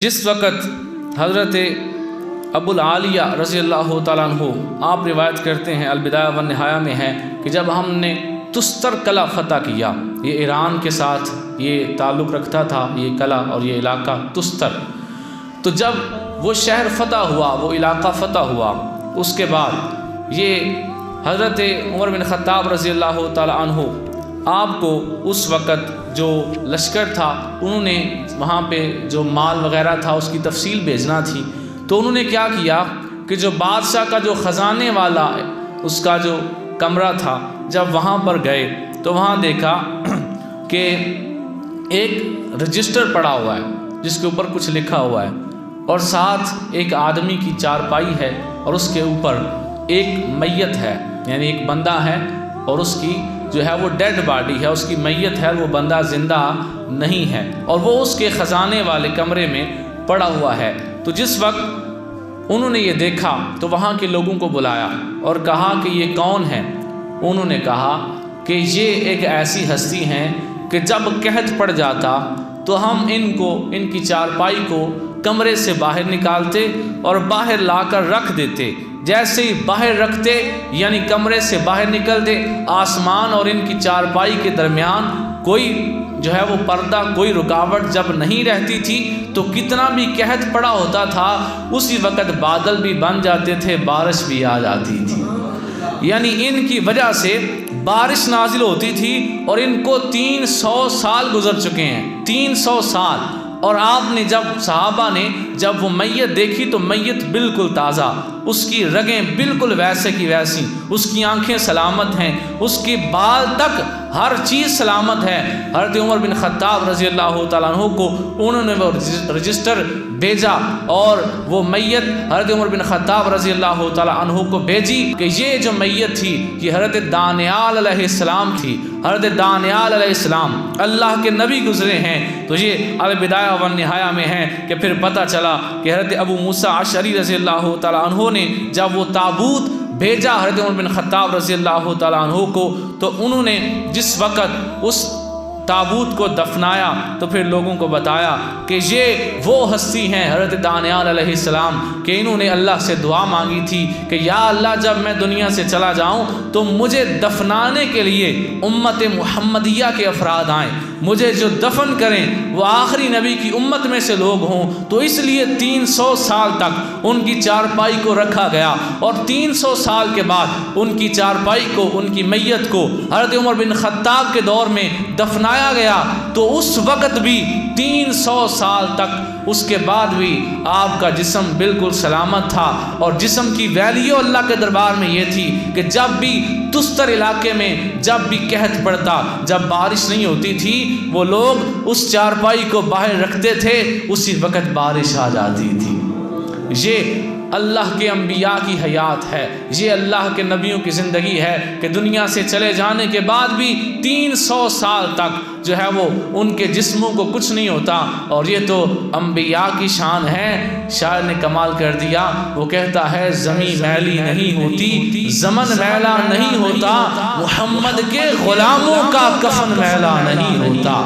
جس وقت حضرت ابو العالیہ رضی اللہ تعالیٰ عنہ آپ روایت کرتے ہیں، البدایہ والنہایہ میں ہے کہ جب ہم نے تستر قلعہ فتح کیا، یہ ایران کے ساتھ یہ تعلق رکھتا تھا، یہ قلعہ اور یہ علاقہ تستر، تو جب وہ شہر فتح ہوا، وہ علاقہ فتح ہوا، اس کے بعد یہ حضرت عمر بن خطاب رضی اللہ تعالیٰ عنہ آپ کو اس وقت جو لشکر تھا انہوں نے وہاں پہ جو مال وغیرہ تھا اس کی تفصیل بھیجنا تھی، تو انہوں نے کیا کیا کہ جو بادشاہ کا جو خزانے والا اس کا جو کمرہ تھا، جب وہاں پر گئے تو وہاں دیکھا کہ ایک رجسٹر پڑا ہوا ہے جس کے اوپر کچھ لکھا ہوا ہے، اور ساتھ ایک آدمی کی چارپائی ہے اور اس کے اوپر ایک میت ہے، یعنی ایک بندہ ہے اور اس کی جو ہے وہ ڈیڈ باڈی ہے، اس کی میت ہے، وہ بندہ زندہ نہیں ہے، اور وہ اس کے خزانے والے کمرے میں پڑا ہوا ہے۔ تو جس وقت انہوں نے یہ دیکھا تو وہاں کے لوگوں کو بلایا اور کہا کہ یہ کون ہے؟ انہوں نے کہا کہ یہ ایک ایسی ہستی ہیں کہ جب قحط پڑ جاتا تو ہم ان کی چارپائی کو کمرے سے باہر نکالتے اور باہر لا کر رکھ دیتے، جیسے ہی باہر رکھتے یعنی کمرے سے باہر نکلتے، آسمان اور ان کی چارپائی کے درمیان کوئی جو ہے وہ پردہ، کوئی رکاوٹ جب نہیں رہتی تھی تو کتنا بھی قحط پڑا ہوتا تھا اسی وقت بادل بھی بن جاتے تھے، بارش بھی آ جاتی تھی، یعنی ان کی وجہ سے بارش نازل ہوتی تھی، اور ان کو 300 سال گزر چکے ہیں، 300 سال۔ اور آپ نے جب صحابہ نے جب وہ میت دیکھی تو میت بالکل تازہ، اس کی رگیں بالکل ویسے کی ویسی، اس کی آنکھیں سلامت ہیں، اس کی بال تک ہر چیز سلامت ہے۔ حضرت عمر بن خطاب رضی اللہ تعالیٰ عنہ کو انہوں نے وہ رجسٹر بھیجا اور وہ میت حضرت عمر بن خطاب رضی اللہ تعالیٰ عنہ کو بھیجی کہ یہ جو میت تھی یہ حضرت دانیال علیہ السلام تھی، حضرت دانیال علیہ السلام اللہ کے نبی گزرے ہیں۔ تو یہ البدایہ والنہایہ میں ہے کہ پھر پتہ چلا کہ حضرت ابو موسیٰ اشعری رضی اللہ تعالیٰ عنہ نے جب وہ تابوت بھیجا حضرت عمر بن خطاب رضی اللہ تعالیٰ عنہ کو، تو انہوں نے جس وقت اس تابوت کو دفنایا تو پھر لوگوں کو بتایا کہ یہ وہ ہستی ہیں حضرت دانیال علیہ السلام، کہ انہوں نے اللہ سے دعا مانگی تھی کہ یا اللہ جب میں دنیا سے چلا جاؤں تو مجھے دفنانے کے لیے امت محمدیہ کے افراد آئیں، مجھے جو دفن کریں وہ آخری نبی کی امت میں سے لوگ ہوں۔ تو اس لیے 300 سال تک ان کی چارپائی کو رکھا گیا، اور 300 سال کے بعد ان کی چارپائی کو، ان کی میت کو حضرت عمر بن خطاب کے دور میں دفنایا گیا۔ تو اس وقت بھی 300 سال تک اس کے بعد بھی آپ کا جسم بالکل سلامت تھا، اور جسم کی ویلیو اللہ کے دربار میں یہ تھی کہ جب بھی تستر علاقے میں جب بھی قحط پڑتا، جب بارش نہیں ہوتی تھی، وہ لوگ اس چارپائی کو باہر رکھتے تھے، اسی وقت بارش آ جاتی تھی۔ یہ اللہ کے انبیاء کی حیات ہے، یہ اللہ کے نبیوں کی زندگی ہے کہ دنیا سے چلے جانے کے بعد بھی 300 سال تک جو ہے وہ ان کے جسموں کو کچھ نہیں ہوتا، اور یہ تو انبیاء کی شان ہے۔ شاعر نے کمال کر دیا، وہ کہتا ہے زمین میلی نہیں ہوتی، زمن میلا نہیں ہوتا، محمد کے غلاموں کا کفن میلا نہیں ہوتا۔